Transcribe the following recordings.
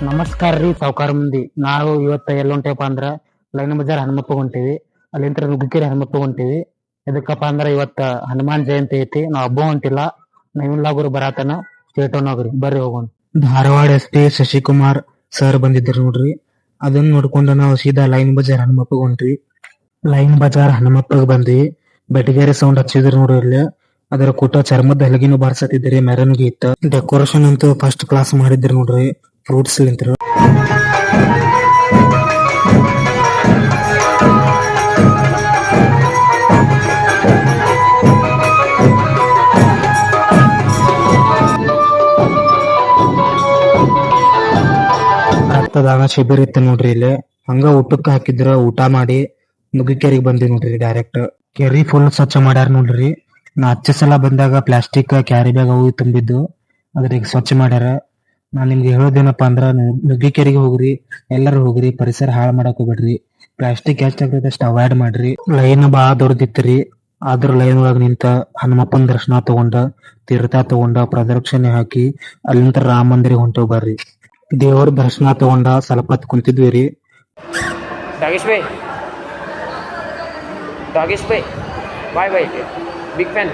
ನಮಸ್ಕಾರ ರೀ ಸಾವ್ಕಾರ ಮಂದಿ. ನಾವು ಇವತ್ತ ಎಲ್ಲಿ ಹೊಂಟೇವಪ್ಪ ಅಂದ್ರ ಲೈನ್ ಬಜಾರ್ ಹನುಮಪ್ಪ ಹೊಂಟೇವಿ. ಅಲ್ಲಿಂತ್ರ ನುಗ್ಗಿಕೆರೆ ಹನುಮಪ್ಪ ಹೊಂಟೇವಿ. ಎದಕ್ಕಪ್ಪ ಅಂದ್ರ ಇವತ್ತ ಹನುಮಾನ್ ಜಯಂತಿ ಐತಿ. ನಾವ್ ಹಬ್ಬ ಹೊಂಟಿಲ್ಲ, ನವೀನ್ಲಾಗುರು ಬರಾತನ ಸ್ಟೇಟೋನಾಗ್ರಿ ಬರ್ರಿ ಹೋಗೋಣ. Dharwad S P Shashikumar sir ಬಂದಿದ್ರು ನೋಡ್ರಿ. ಅದನ್ನ ನೋಡ್ಕೊಂಡು ನಾವು ಸೀದಾ ಲೈನ್ ಬಜಾರ್ ಹನುಮಪ್ಪ ಹೊಂಟ್ವಿ. ಲೈನ್ ಬಜಾರ್ ಹನುಮಪ್ಪಗ್ ಬಂದ್ವಿ. ಬೆಟಗೇರಿ ಸೌಂಡ್ ಹಚ್ಚಿದ್ರು ನೋಡ್ರಿ ಇಲ್ಲಿ. ಅದರ ಕೂಟ ಚರ್ಮದ ಹಲಗಿನೂ ಬಾರ್ಸತ್ತಿದ್ರಿ, ಮೆರವಣಿಗೆ ಇತ್ತ. ಡೆಕೋರೇಷನ್ ಅಂತೂ ಫಸ್ಟ್ ಕ್ಲಾಸ್ ಮಾಡಿದ್ರಿ ನೋಡ್ರಿ. ಫ್ರೂಟ್ಸ್ ಲಿಂತ್ರು ರಕ್ತದಾನ ಶಿಬಿರ ಇತ್ತು ನೋಡ್ರಿ ಇಲ್ಲಿ. ಹಂಗ ಊಟಕ್ಕೆ ಹಾಕಿದ್ರ, ಊಟ ಮಾಡಿ ನುಗ್ಗಿಕೆರೆಗೆ ಬಂದಿ ನೋಡ್ರಿ ಡೈರೆಕ್ಟ್. ಕೆರಿ ಫುಲ್ ಸ್ವಚ್ಛ ಮಾಡ್ಯಾರ ನೋಡ್ರಿ. ನಾ ಹಚ್ಚ ಸಲ ಬಂದಾಗ ಪ್ಲಾಸ್ಟಿಕ್ ಕ್ಯಾರಿ ಬ್ಯಾಗ್ ಅವು ತುಂಬಿದ್ದು, ಅದ್ರ ಈಗ ಸ್ವಚ್ಛ ಮಾಡ್ಯಾರ. ನಾನ್ ನಿಮ್ಗೆ ಹೇಳೋದೇನಪ್ಪಾ ಅಂದ್ರ, ನುಗ್ಗಿಕೆರೆಗೆ ಹೋಗ್ರಿ, ಎಲ್ಲರೂ ಹೋಗ್ರಿ, ಪರಿಸರ ಹಾಳು ಮಾಡಕ್ ಹೋಗ್ಬೇಡ್ರಿ. ಪ್ಲಾಸ್ಟಿಕ್ ಎಷ್ಟಾಗ್ತದೆ ಅಷ್ಟು ಅವಾಯ್ಡ್ ಮಾಡ್ರಿ. ಲೈನ್ ಬಾಳ ದೊಡ್ಡದಿತ್ರಿ. ಆದ್ರ ಲೈನ್ ಒಳಗ್ ನಿಂತ ಹನುಮಪ್ಪನ ದರ್ಶನ ತಗೊಂಡ, ತೀರ್ಥ ತಗೊಂಡ, ಪ್ರದಕ್ಷಿಣೆ ಹಾಕಿ ಅಲ್ಲಿಂದ ರಾಮ ಮಂದಿರ ಹೊಂಟವ್ ಬರ್ರಿ. ದೇವ್ರ ದರ್ಶನ ತಗೊಂಡ ಸ್ವಲ್ಪ ಹೊತ್ತು ಕುಂತಿದ್ವಿ ರೀ. ಬಾಯ್ ಬಾಯ್, ಬಿಗ್ ಫ್ಯಾನ್.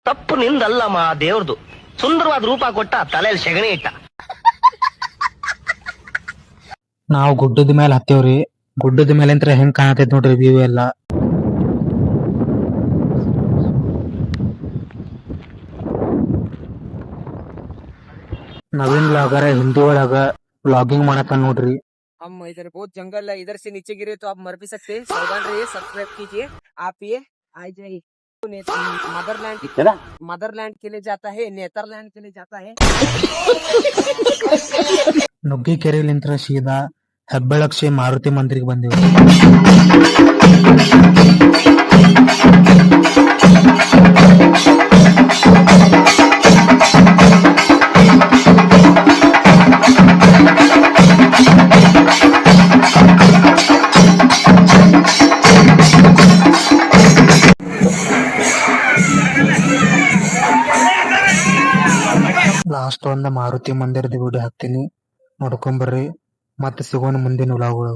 ತಪ್ಪು ನಿಂದಲ್ಲಮ್ಮ, ದೇವ್ರದು. ಸುಂದರವಾದ ರೂಪ ಕೊಟ್ಟ, ತಲೆಯಲ್ಲಿ ಸೆಗಣಿ ಇಟ್ಟ. ನಾವು ಗುಡ್ಡದ ಮೇಲೆ ಹತ್ತೇವ್ರಿ. ಗುಡ್ಡದ ಮೇಲೆ ಅಂತ ಹೆಂಗ್ ಕಾಣತೈತ್ ನೋಡ್ರಿ ವ್ಯೂ ಎಲ್ಲ. ನವೀನ್ ಬ್ಲಾಗರ್ ಹಿಂದಿ ಒಳಗ ವ್ಲಾಗಿಂಗ್ ಮಾಡತಾನ ನೋಡ್ರಿ. हम इधर बहुत जंगल है, इधर से नीचे गिरे तो आप मर भी सकते हैं। सावधान रहिए, सब्सक्राइब कीजिए। आप ये आ जाइए। मदरलैंड के लिए जाता है, नेदरलैंड के लिए जाता है। ನುಗ್ಗಿಕೆರೆಲಿಂತ್ರ ಸೀದಾ ಹೆಬ್ಬೆಳಕ್ಷಿ ಮಾರುತಿ ಮಂದಿರಿಗೆ ಬಂದಿವಿ. ಲಾಸ್ಟ್ ಒಂದ ಮಾರುತಿ ಮಂದಿರದ ವಿಡಿಯೋ ಹಾಕ್ತೀನಿ, ನೋಡ್ಕೊಂಬರ್ರಿ. ಮತ್ತೆ ಸಿಗೋಣ ಮುಂದಿನ ವ್ಲಾಗ್ಗಳು.